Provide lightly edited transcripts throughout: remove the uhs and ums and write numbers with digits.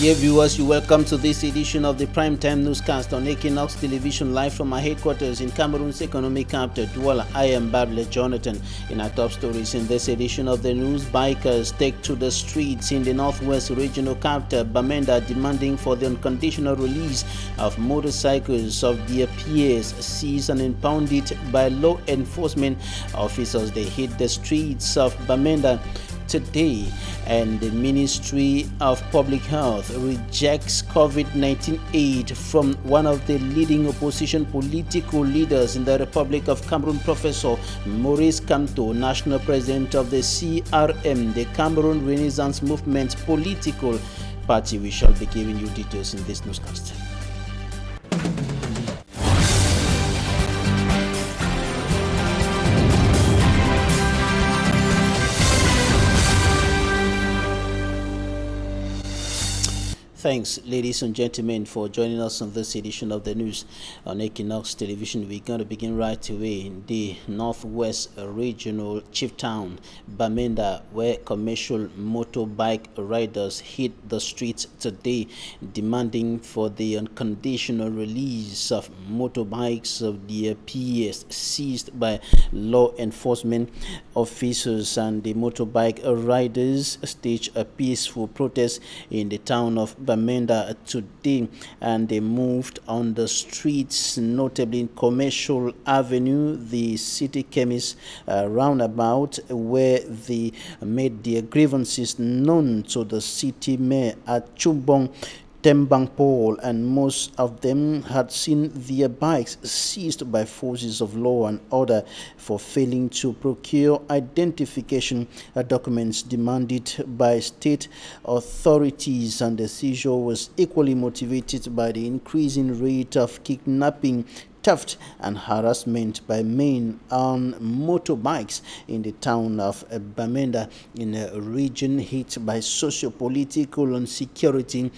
Dear viewers, you're welcome to this edition of the Primetime Newscast on Équinoxe Television, live from our headquarters in Cameroon's economic capital, Douala. I am Babler Jonathan. In our top stories in this edition of the news, bikers take to the streets in the northwest regional capital, Bamenda, demanding for the unconditional release of motorcycles of their peers seized and impounded by law enforcement officers. They hit the streets of Bamenda today, and the Ministry of Public Health rejects COVID-19 aid from one of the leading opposition political leaders in the Republic of Cameroon, Professor Maurice Kamto, national president of the CRM, the Cameroon Renaissance Movement political party. We shall be giving you details in this newscast. Thanks, ladies and gentlemen, for joining us on this edition of the news on Équinoxe Television. We're going to begin right away in the northwest regional chief town, Bamenda, where commercial motorbike riders hit the streets today, demanding for the unconditional release of motorbikes of their peers seized by law enforcement officers. And the motorbike riders staged a peaceful protest in the town of Bamenda today, and they moved on the streets, notably in Commercial Avenue, the city chemist roundabout, where they made their grievances known to the city mayor at Chumbong Tembang Paul, and most of them had seen their bikes seized by forces of law and order for failing to procure identification documents demanded by state authorities. And the seizure was equally motivated by the increasing rate of kidnapping, theft and harassment by men on motorbikes in the town of Bamenda, in a region hit by socio-political and security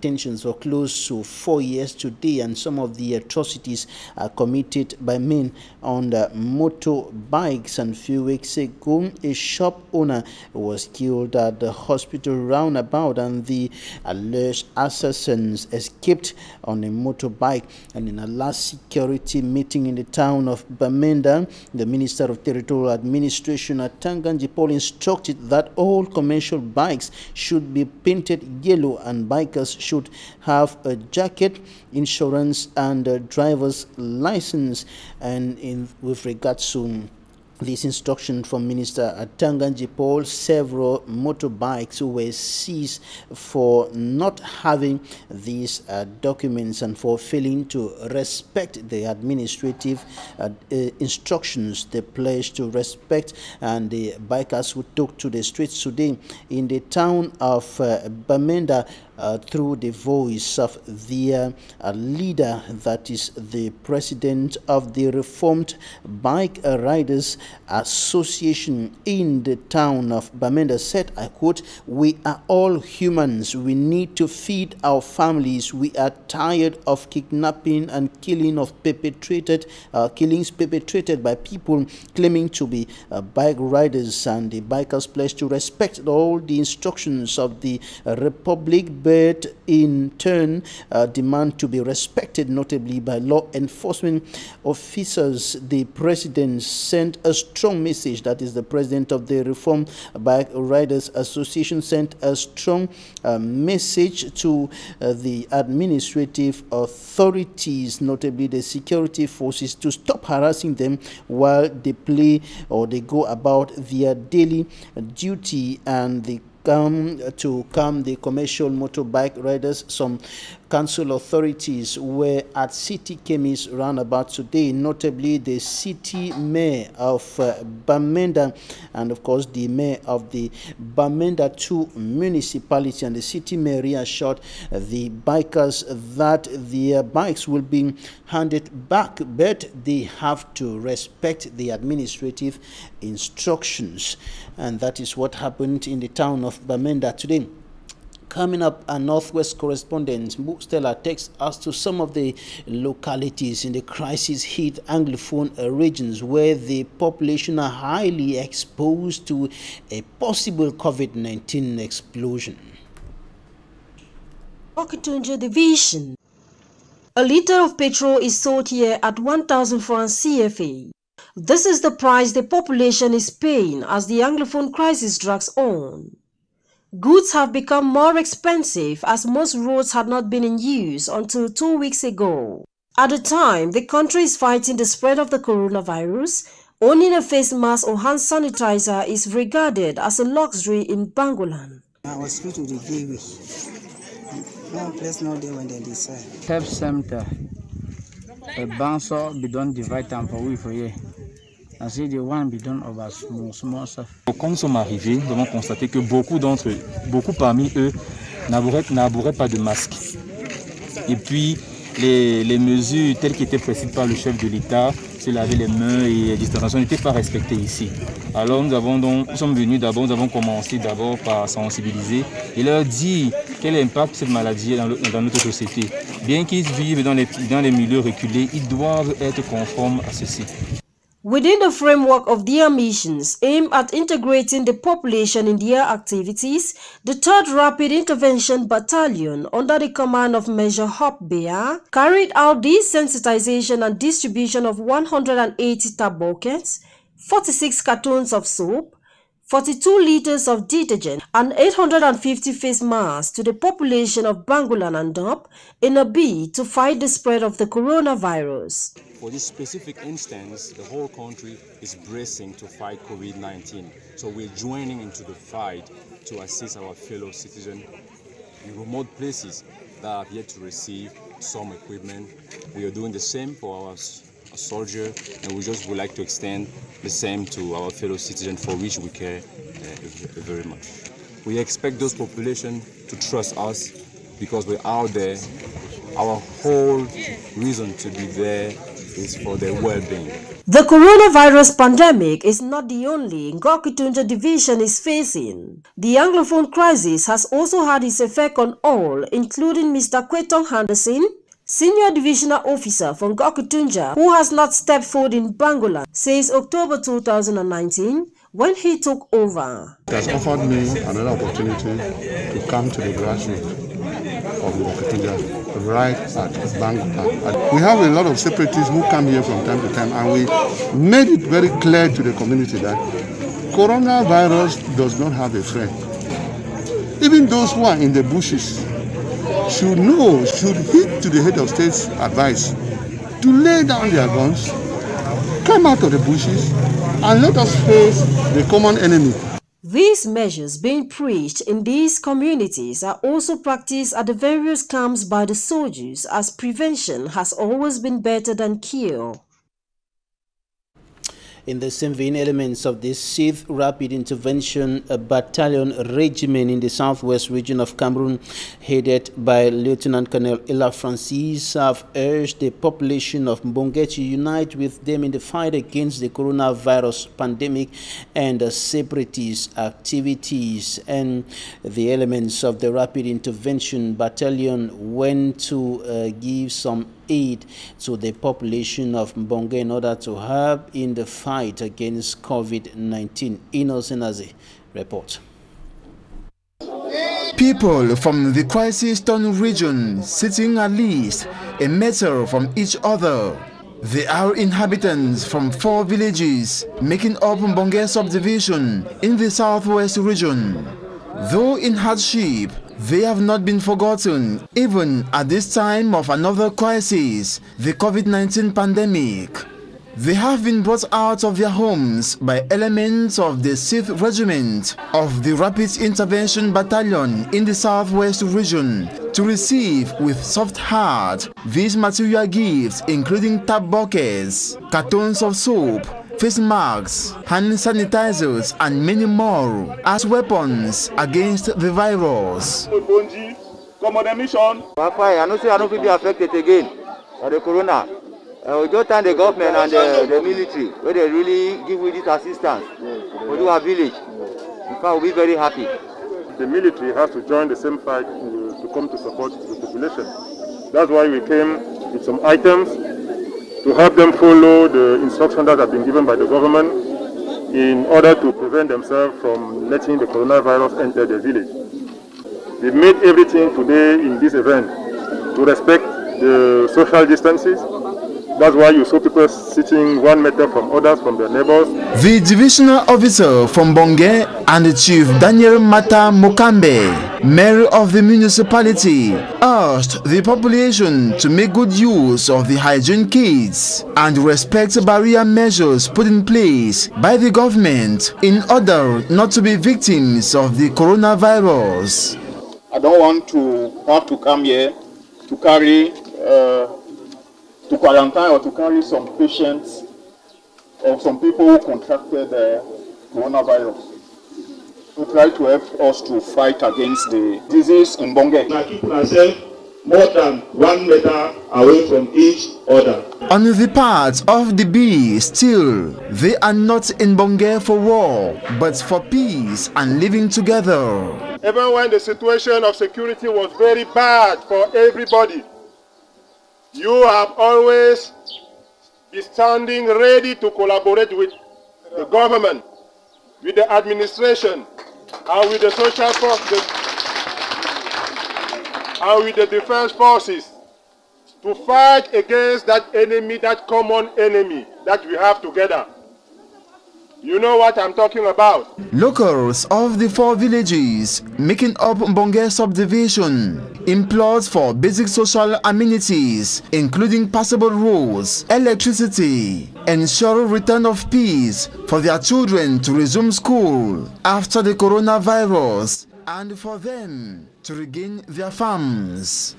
tensions for close to 4 years today. And some of the atrocities are committed by men on motorbikes. And a few weeks ago, a shop owner was killed at the hospital roundabout, and the alleged assassins escaped on a motorbike. And in a last security meeting in the town of Bamenda, the Minister of Territorial Administration at Tanganji Paul instructed that all commercial bikes should be painted yellow, and bikers should have a jacket, insurance and a driver's license. And with regards to this instruction from Minister Tanganji Paul, several motorbikes were seized for not having these documents and for failing to respect the administrative instructions they pledged to respect. And the bikers who took to the streets today in the town of Bamenda through the voice of their leader, that is the president of the Reformed Bike Riders Association in the town of Bamenda, said, I quote, "We are all humans. We need to feed our families. We are tired of kidnapping and killings perpetrated by people claiming to be bike riders." And the bikers pledged to respect all the instructions of the Republic, but in turn demand to be respected, notably by law enforcement officers. The president sent a strong message, that is the president of the Reform Bike Riders Association sent a strong message to the administrative authorities, notably the security forces, to stop harassing them while they play or they go about their daily duty, and the to calm the commercial motorbike riders. Some council authorities were at city chemist roundabout today, notably the city mayor of Bamenda, and of course the mayor of the Bamenda 2 municipality. And the city mayor reassured the bikers that their bikes will be handed back, but they have to respect the administrative instructions. And that is what happened in the town of Bamenda today. Coming up, our Northwest correspondent Stella takes us to some of the localities in the crisis-hit Anglophone regions where the population are highly exposed to a possible COVID-19 explosion. Ngok Division. A liter of petrol is sold here at 1,000 francs CFA. This is the price the population is paying as the Anglophone crisis drags on. Goods have become more expensive as most roads had not been in use until 2 weeks ago. At the time, the country is fighting the spread of the coronavirus. Owning a face mask or hand sanitizer is regarded as a luxury in Bangolan. I was free to the gateway. No place no day when they decide. Help center. A bouncer be done divide time for we for you. I say the one be done over small stuff. Quand nous sommes arrivés, nous avons constaté que beaucoup parmi eux n'arboraient pas de masque. Et puis les mesures telles qui étaient prescrites par le chef de l'État, se laver les mains et la distanciation n'étaient pas respectées ici. Alors nous sommes venus d'abord, nous avons commencé d'abord par sensibiliser et leur dire quel impact cette maladie a dans notre société. Bien qu'ils vivent dans les milieux reculés, ils doivent être conformes à ceci. Within the framework of their missions aimed at integrating the population in their activities, the 3rd Rapid Intervention Battalion, under the command of Major B.I.R, carried out desensitization and distribution of 180 tab buckets, 46 cartons of soap, 42 liters of detergent, and 850 face masks to the population of Bangolan and Dop in a bid to fight the spread of the coronavirus. For this specific instance, the whole country is bracing to fight COVID-19. So we're joining into the fight to assist our fellow citizens in remote places that have yet to receive some equipment. We are doing the same for our soldiers, and we just would like to extend the same to our fellow citizens for which we care very much. We expect those populations to trust us because we're out there. Our whole reason to be there is for their well-being. The coronavirus pandemic is not the only Ngok Division is facing. The Anglophone crisis has also had its effect on all, including Mr. Kwetong Henderson, Senior Divisional Officer from Ngok, who has not stepped foot in Bangolan since October 2019 when he took over. It has offered me another opportunity to come to the grassroots of Ngok right at Bangolan. We have a lot of separatists who come here from time to time, and we made it very clear to the community that coronavirus does not have a friend. Even those who are in the bushes should heed to the head of state's advice to lay down their guns, come out of the bushes, and let us face the common enemy. These measures being preached in these communities are also practiced at the various camps by the soldiers, as prevention has always been better than cure. In the same vein, elements of the 6th Rapid Intervention Battalion Regiment in the southwest region of Cameroon, headed by Lieutenant Colonel Ella Francis, have urged the population of Mbonge to unite with them in the fight against the coronavirus pandemic and separatist activities. And the elements of the Rapid Intervention Battalion went to give some aid to the population of Mbonge in order to help in the fight against COVID-19. Innocent as a report. People from the crisis-torn region sitting at least a meter from each other. They are inhabitants from 4 villages making up Mbonge subdivision in the southwest region. Though in hardship, they have not been forgotten, even at this time of another crisis, the COVID-19 pandemic. They have been brought out of their homes by elements of the 6th Regiment of the Rapid Intervention Battalion in the southwest region to receive with soft heart these material gifts, including tap buckets, cartons of soap, face masks, hand sanitizers, and many more as weapons against the virus. I know say I don't feel affected again by the corona. We just thank the government and the military where they really give with this assistance for our village. In fact, we'll be very happy. The military has to join the same fight to come to support the population. That's why we came with some items to help them follow the instructions that have been given by the government in order to prevent themselves from letting the coronavirus enter the village. we made everything today in this event to respect the social distances. That's why you saw people sitting 1 meter from others, from their neighbors. The divisional officer from Mbonge and the Chief Daniel Mata Mokambe, mayor of the municipality, urged the population to make good use of the hygiene kits and respect barrier measures put in place by the government in order not to be victims of the coronavirus. I don't want to have to come here to carry to quarantine or to carry some patients or some people who contracted the coronavirus. To try to help us to fight against the disease in Mbonge. Now keep ourselves more than 1 meter away from each other. On the part of the B, still, they are not in Mbonge for war, but for peace and living together. Even when the situation of security was very bad for everybody, you have always been standing ready to collaborate with the government, with the administration, and with the social forces, and with the defense forces to fight against that enemy, that common enemy that we have together. You know what I'm talking about. Locals of the 4 villages making up Mbonge subdivision implores for basic social amenities, including passable roads, electricity, ensure return of peace for their children to resume school after the coronavirus, and for them to regain their farms.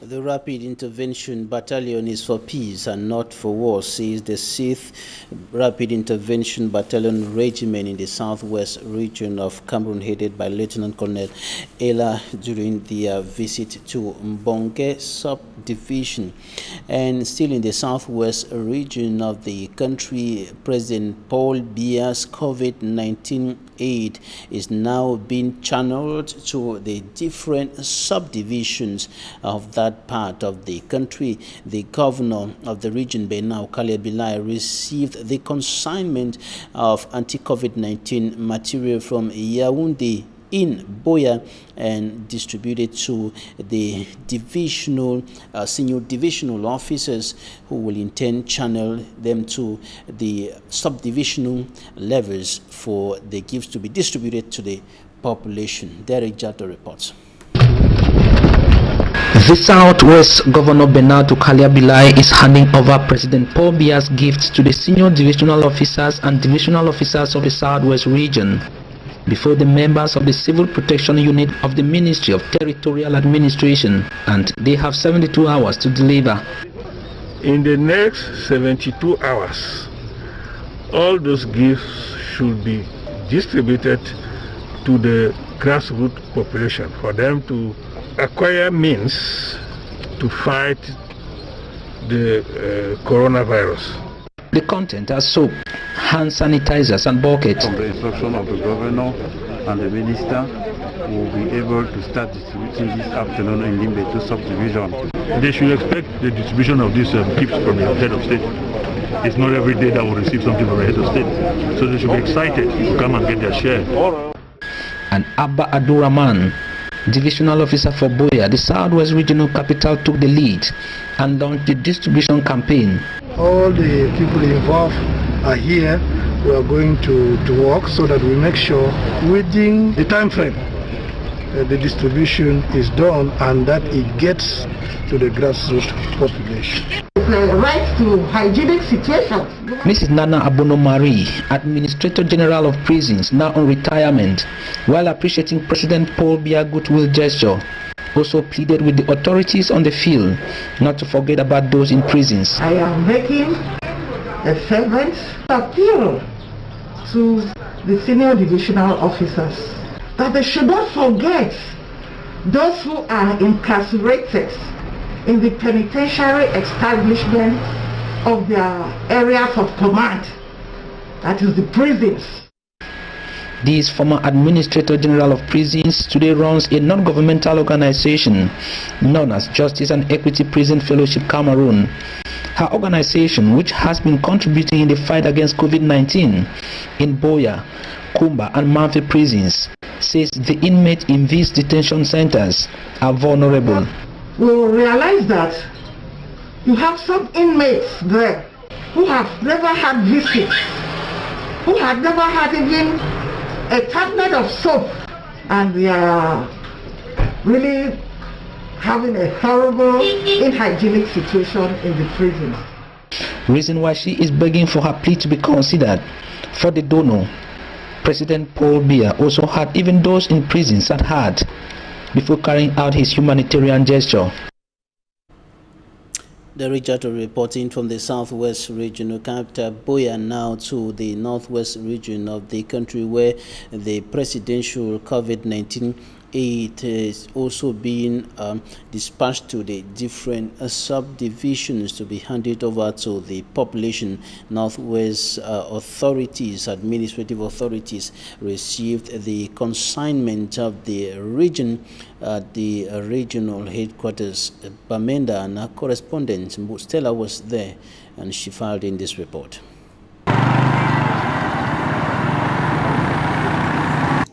The Rapid Intervention Battalion is for peace and not for war, says the 6th Rapid Intervention Battalion Regiment in the southwest region of Cameroon, headed by Lieutenant Colonel Alain during their visit to Mbonge subdivision. And still in the southwest region of the country, President Paul Biya's COVID-19 aid is now being channeled to the different subdivisions of that part of the country. The governor of the region, B.I.R, received the consignment of anti-COVID-19 material from Yaoundé in Boya and distributed to the divisional senior divisional officers, who will in turn channel them to the subdivisional levels for the gifts to be distributed to the population. Derek Jato reports. The Southwest Governor Bernardo Kaliabilai is handing over President Paul Biya's gifts to the senior divisional officers and divisional officers of the Southwest region before the members of the Civil Protection Unit of the Ministry of Territorial Administration, and they have 72 hours to deliver. In the next 72 hours, all those gifts should be distributed to the grassroots population for them to acquire means to fight the coronavirus. The content are soap, hand sanitizers and buckets. From the instruction of the governor and the minister, we will be able to start distributing this afternoon in Limbetu subdivision. They should expect the distribution of these gifts from the head of state. It's not every day that we'll receive something from the head of state. So they should be excited to come and get their share. And Abba Abdurrahman, divisional officer for Boya, the Southwest Regional Capital, took the lead and launched the distribution campaign. All the people involved are here. We are going to work so that we make sure within the time frame the distribution is done and that it gets to the grassroots population. Right to hygienic situations. Mrs. Nana Abono Marie, Administrator General of Prisons, now on retirement, while appreciating President Paul Biya's goodwill gesture, also pleaded with the authorities on the field not to forget about those in prisons. I am making a fervent appeal to the senior divisional officers that they should not forget those who are incarcerated in the penitentiary establishment of their areas of command, that is the prisons. This former Administrator General of Prisons today runs a non-governmental organization known as Justice and Equity Prison Fellowship Cameroon. Her organization, which has been contributing in the fight against COVID-19 in Boya, Kumba and Manfi prisons, says the inmates in these detention centers are vulnerable. We will realize that you have some inmates there who have never had visits, who have never had even a tablet of soap, and they are really having a horrible, unhygienic situation in the prison. Reason why she is begging for her plea to be considered. For the donor, President Paul Biya also had even those in prisons had heart before carrying out his humanitarian gesture. The Regiment reporting from the southwest regional capital Boya now to the northwest region of the country, where the presidential COVID-19 aid is also being dispatched to the different subdivisions to be handed over to the population. Northwest authorities, administrative authorities, received the consignment of the region at the regional headquarters, PENDA, and our correspondent Stella was there, and she filed in this report.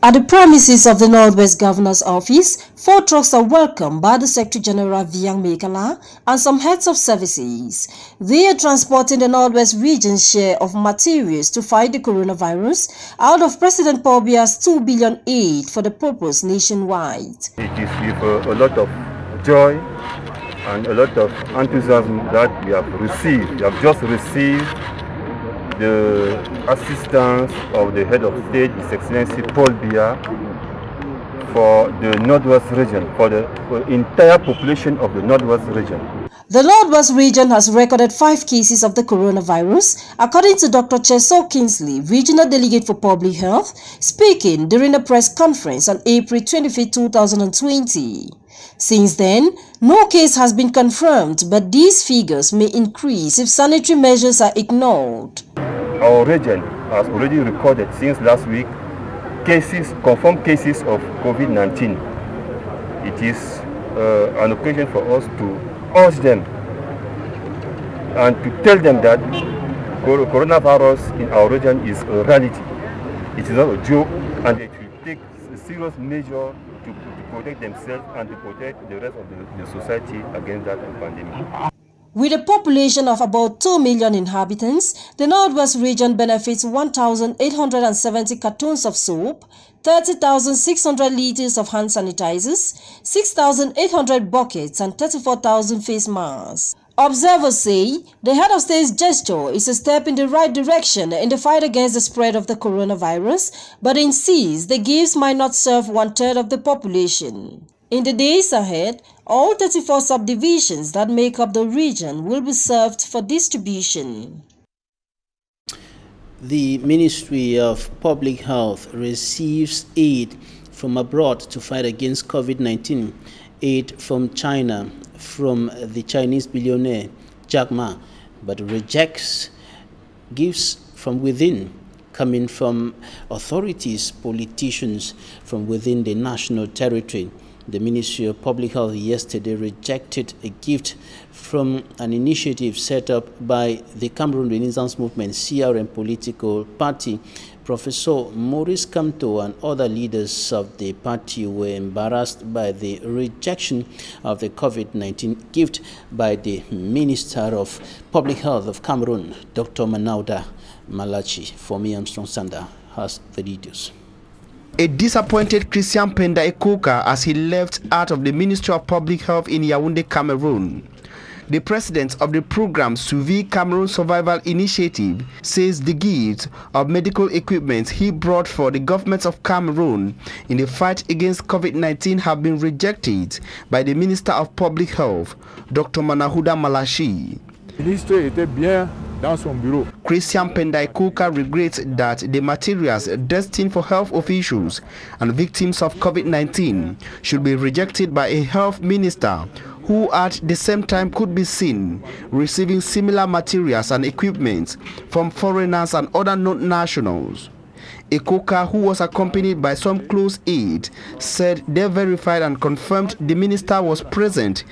At the premises of the Northwest Governor's Office, 4 trucks are welcomed by the Secretary General Viang Mekala and some heads of services. They are transporting the Northwest region's share of materials to fight the coronavirus out of President Paul Biya's $2 billion aid for the purpose nationwide. It is with a lot of joy and a lot of enthusiasm that we have received. We have just received the assistance of the head of state, His Excellency Paul Biya, for the Northwest region, for the entire population of the Northwest region. The Northwest region has recorded 5 cases of the coronavirus, according to Dr. Cheso Kingsley, Regional Delegate for Public Health, speaking during a press conference on April 25, 2020. Since then, no case has been confirmed, but these figures may increase if sanitary measures are ignored. Our region has already recorded since last week confirmed cases of COVID-19. It is an occasion for us to urge them and to tell them that coronavirus in our region is a reality. It is not a joke, and it will take a serious measure to protect themselves and to protect the rest of the society against that pandemic. With a population of about 2 million inhabitants, the Northwest region benefits 1,870 cartons of soap, 30,600 liters of hand sanitizers, 6,800 buckets, and 34,000 face masks. Observers say the head of state's gesture is a step in the right direction in the fight against the spread of the coronavirus, but insists the gifts might not serve 1/3 of the population. In the days ahead, all 34 subdivisions that make up the region will be served for distribution. The Ministry of Public Health receives aid from abroad to fight against COVID-19. Aid from China, from the Chinese billionaire Jack Ma, but rejects gifts from within, coming from authorities, politicians from within the national territory. The Ministry of Public Health yesterday rejected a gift from an initiative set up by the Cameroon Renaissance Movement (CRM) political party. Professor Maurice Comte and other leaders of the party were embarrassed by the rejection of the COVID-19 gift by the Minister of Public Health of Cameroon, Dr. Manauda Malachi. For me, Armstrong Sander has the details. A disappointed Christian PENDA EKOKA as he left out of the Ministry of Public Health in Yaoundé, Cameroon. The president of the program Suivi Cameroon Survival Initiative says the gift of medical equipment he brought for the government of Cameroon in the fight against COVID-19 have been rejected by the Minister of Public Health, Dr. Manauda Malachi. Le ministre était bien dans son bureau. Christian PENDA EKOKA regrets that the materials destined for health officials and victims of COVID-19 should be rejected by a health minister who at the same time could be seen receiving similar materials and equipment from foreigners and other non-nationals. EKOKA, who was accompanied by some close aides, said they verified and confirmed the minister was present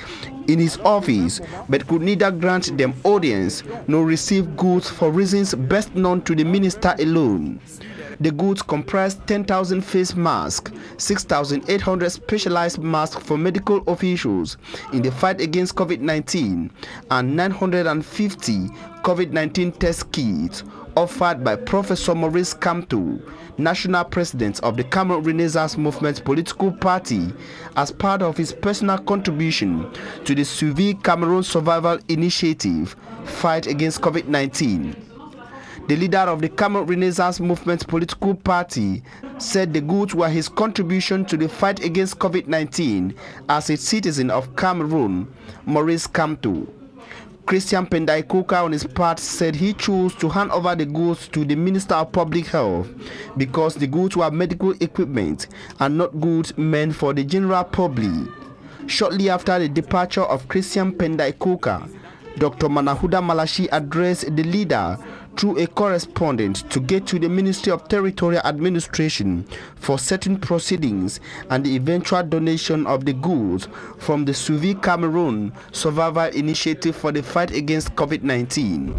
in his office but could neither grant them audience nor receive goods for reasons best known to the minister alone. The goods comprise 10,000 face masks, 6,800 specialized masks for medical officials in the fight against COVID-19, and 950 COVID-19 test kits offered by Professor Maurice Kamto, national president of the Cameroon Renaissance Movement political party, as part of his personal contribution to the Suivi Cameroon Survival Initiative fight against COVID-19. The leader of the Cameroon Renaissance Movement political party said the goods were his contribution to the fight against COVID-19 as a citizen of Cameroon, Maurice Kamto. Christian PENDA EKOKA on his part said he chose to hand over the goods to the Minister of Public Health because the goods were medical equipment and not goods meant for the general public. Shortly after the departure of Christian PENDA EKOKA, Dr. Manahuda Malashi addressed the leader through a correspondent to get to the Ministry of Territorial Administration for certain proceedings and the eventual donation of the goods from the Suivi Cameroon Survival Initiative for the fight against COVID-19.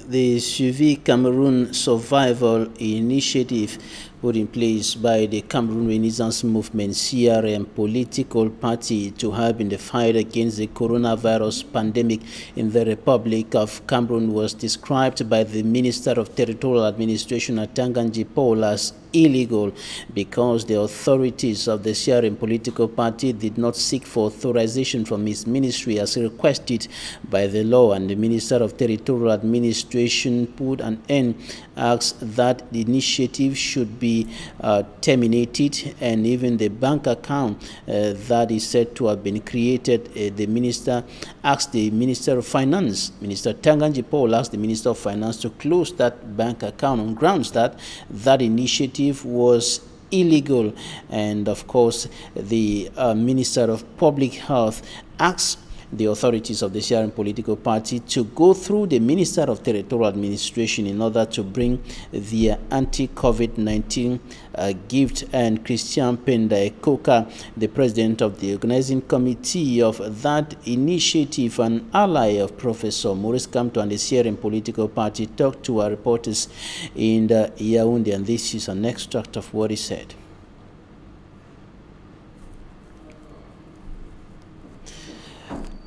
The Suivi Cameroon Survival Initiative, put in place by the Cameroon Renaissance Movement (CRM) political party to help in the fight against the coronavirus pandemic in the Republic of Cameroon, was described by the Minister of Territorial Administration Atanganji Paul as illegal because the authorities of the CRM political party did not seek for authorization from his ministry as requested by the law, and the Minister of Territorial Administration put an end, asked that the initiative should be terminated, and even the bank account that is said to have been created, the minister asked the Minister of Finance, Minister Tanganji Paul asked the Minister of Finance to close that bank account on grounds that that initiative was illegal. And of course, the Minister of Public Health asked the authorities of the CRM political party to go through the Minister of Territorial Administration in order to bring the anti-COVID-19 gift. And Christian PENDA EKOKA, the president of the organizing committee of that initiative, an ally of Professor Maurice Kamto and the CRM political party, talked to our reporters in Yaoundé, and this is an extract of what he said.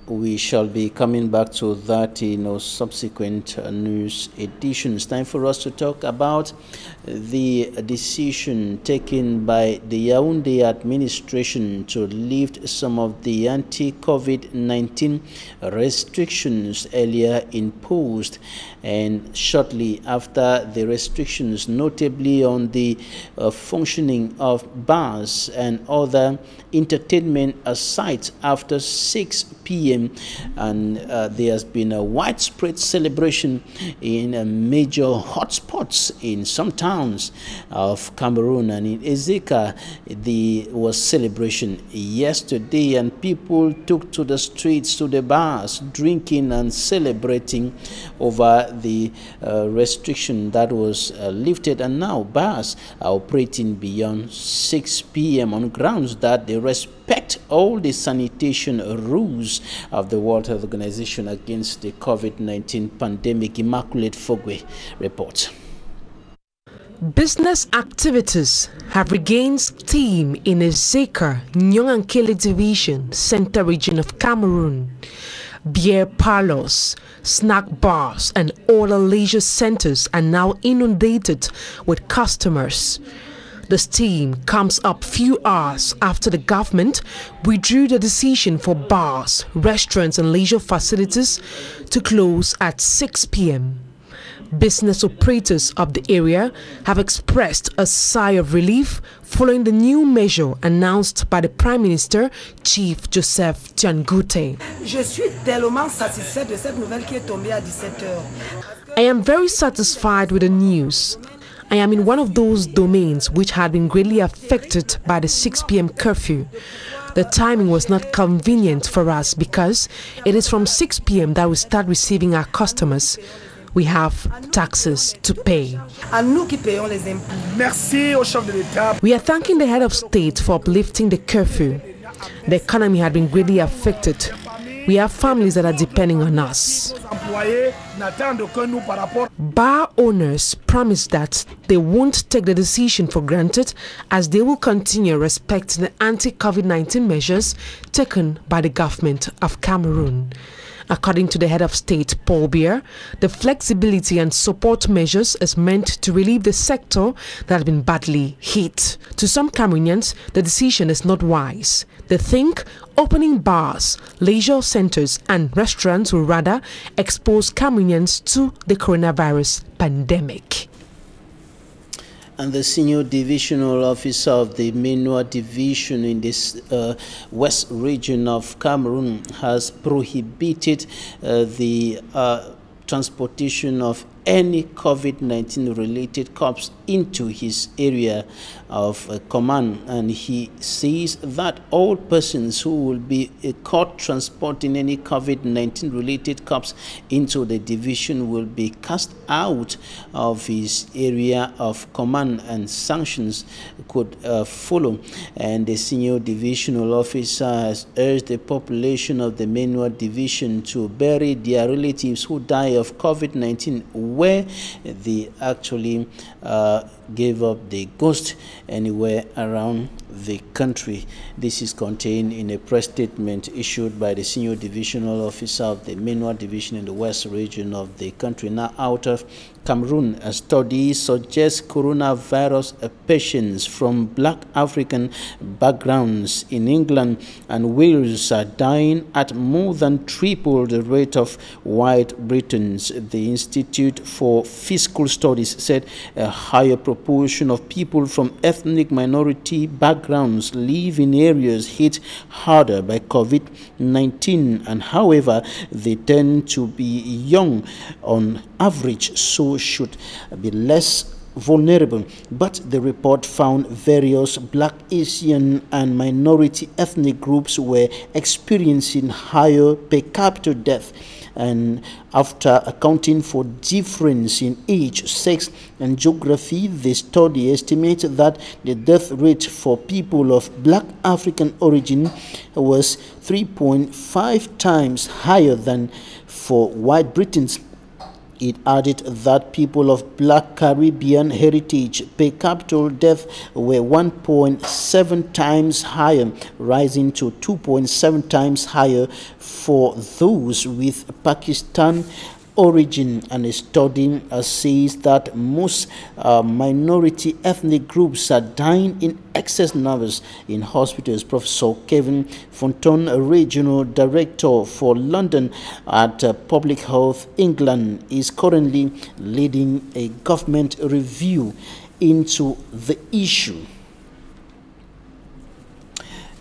We shall be coming back to that in subsequent news editions. Time for us to talk about the decision taken by the Yaoundé administration to lift some of the anti-COVID-19 restrictions earlier imposed, and shortly after the restrictions, notably on the functioning of bars and other entertainment sites after 6 p.m. and there has been a widespread celebration in major hotspots in some towns of Cameroon, and in Ezeka there was celebration yesterday, and people took to the streets, to the bars, drinking and celebrating over the restriction that was lifted, and now bars are operating beyond 6 p.m. on grounds that they respect all the sanitation rules of the World Health Organization against the COVID-19 pandemic. Immaculate Fogwe reports. Business activities have regained steam in Ezeka, Nyongankele Division, Central Region of Cameroon. Beer parlors, snack bars, and other leisure centers are now inundated with customers. The steam comes up few hours after the government withdrew the decision for bars, restaurants, and leisure facilities to close at 6 p.m. Business operators of the area have expressed a sigh of relief following the new measure announced by the Prime Minister, Chief Joseph Tiangoute. Je suis tellement satisfait de cette nouvelle qui est tombée à 17h. I am very satisfied with the news. I am in one of those domains which had been greatly affected by the 6 p.m. curfew. The timing was not convenient for us because it is from 6 p.m. that we start receiving our customers. We have taxes to pay. Merci au chef de l'État. We are thanking the head of state for uplifting the curfew. The economy had been greatly affected. We have families that are depending on us. Bar owners promise that they won't take the decision for granted, as they will continue respecting the anti-COVID-19 measures taken by the government of Cameroon. According to the head of state, Paul B.I.R, the flexibility and support measures is meant to relieve the sector that has been badly hit. To some Cameroonians, the decision is not wise. They think opening bars, leisure centers and restaurants will rather expose Cameroonians to the coronavirus pandemic. And the senior divisional officer of the Menua division in this west region of Cameroon has prohibited the transportation of any COVID-19 related corpse into his area of command, and he says that all persons who will be caught transporting any COVID-19 related corpse into the division will be cast out of his area of command, and sanctions could follow. And the senior divisional officer has urged the population of the Menua division to bury their relatives who die of COVID-19 where they actually gave up the ghost anywhere around the country. This is contained in a press statement issued by the senior divisional officer of the Menua division in the west region of the country. Now, out of Cameroon, a study suggests coronavirus patients from black African backgrounds in England and Wales are dying at more than triple the rate of white Britons. The Institute for Fiscal Studies said a higher proportion of people from ethnic minority backgrounds live in areas hit harder by COVID-19, and however, they tend to be young on average, so should be less vulnerable. But the report found various black, Asian and minority ethnic groups were experiencing higher per capita death. And after accounting for difference in age, sex and geography, the study estimates that the death rate for people of black African origin was 3.5 times higher than for white Britons. It added that people of black Caribbean heritage per capita death were 1.7 times higher, rising to 2.7 times higher for those with Pakistan origin. And a study says that most minority ethnic groups are dying in excess numbers in hospitals. Professor Kevin Fonton, a regional director for London at Public Health England, is currently leading a government review into the issue.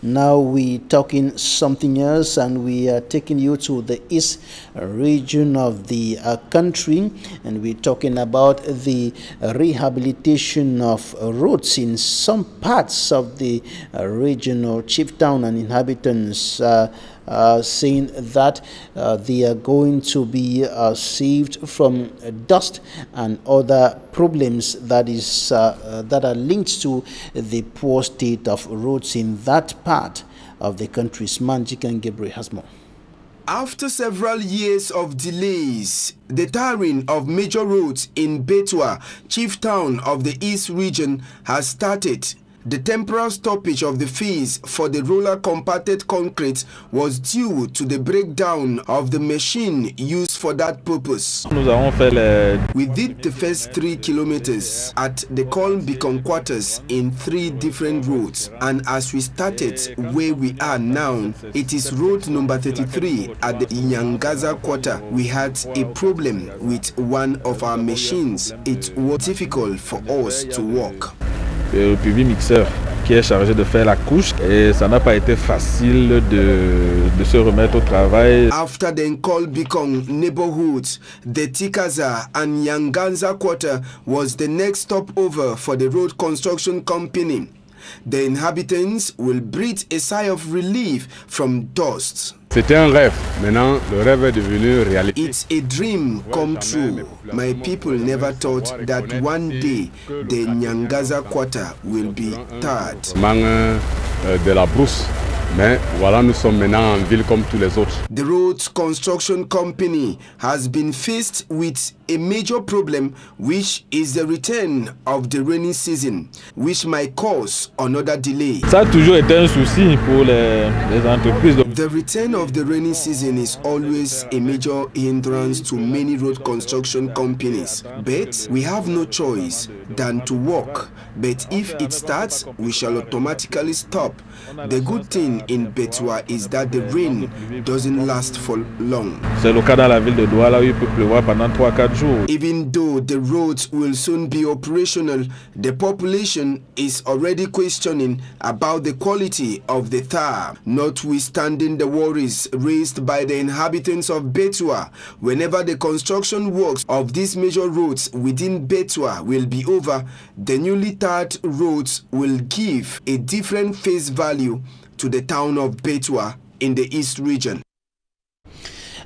Now we're talking something else, and we are taking you to the east region of the country, and we're talking about the rehabilitation of roads in some parts of the regional chief town, and inhabitants saying that they are going to be saved from dust and other problems that are linked to the poor state of roads in that part of the country. Manjik and Gabriel has more. After several years of delays, the tarring of major roads in Betua, chief town of the East region, has started. The temporary stoppage of the phase for the roller compacted concrete was due to the breakdown of the machine used for that purpose. We did the first 3 kilometers at the Colbicon quarters in 3 different roads, and as we started where we are now, it is road number 33 at the Nyangaza quarter. We had a problem with one of our machines. It was difficult for us to walk. Le PV mixeur qui est chargé de faire la couche, et ça n'a pas été facile de se remettre au travail. After the Nkolbikong neighborhoods, the Tikaza and Nyanganza quarter was the next stopover for the road construction company. The inhabitants will breathe a sigh of relief from dust. C'était un rêve. Maintenant, le rêve est devenu réalité. It's a dream come true. My people never thought that one day the Nyangaza quarter will be tarred. De la brousse Mais voilà, nous sommes maintenant en ville comme tous les autres. The road construction company has been faced with a major problem, which is the return of the rainy season, which might cause another delay. Ça a toujours été un souci pour les entreprises. The return of the rainy season is always a major hindrance to many road construction companies. But we have no choice than to work. But if it starts, we shall automatically stop. The good thing in Betua is that the rain doesn't last for long. C'est le cas dans la ville de Douala où il peut pleuvoir pendant 3-4 jours. Even though the roads will soon be operational, the population is already questioning about the quality of the tar, notwithstanding the worries raised by the inhabitants of Betua. Whenever the construction works of these major roads within Betua will be over, the newly tarred roads will give a different face value to the town of Betua in the East region.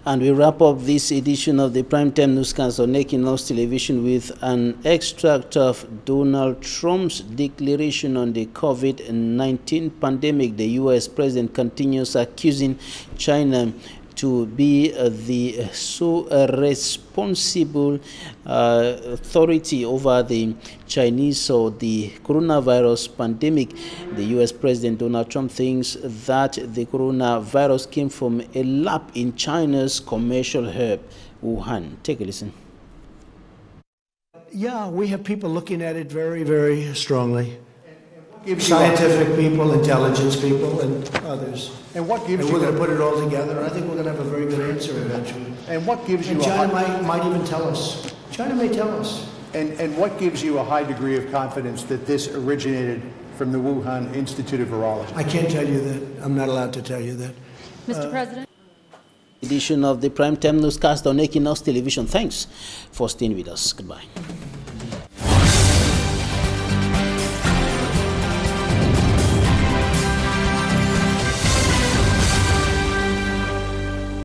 And we wrap up this edition of the Primetime Newscast on Équinoxe Television with an extract of Donald Trump's declaration on the COVID-19 pandemic. The U.S. president continues accusing China to be the sole responsible authority over the Chinese or the coronavirus pandemic. The U.S. President Donald Trump thinks that the coronavirus came from a lab in China's commercial hub, Wuhan. Take a listen. Yeah, we have people looking at it very, very strongly. Scientific people, intelligence people, and others. And what gives and we're going to put it all together. I think we're going to have a very good answer eventually. And what gives you? And China might even tell us. China may tell us. And what gives you a high degree of confidence that this originated from the Wuhan Institute of Virology? I can't tell you that. I'm not allowed to tell you that. Mr. President. Edition of the Primetime Newscast on Équinoxe Television. Thanks for staying with us. Goodbye.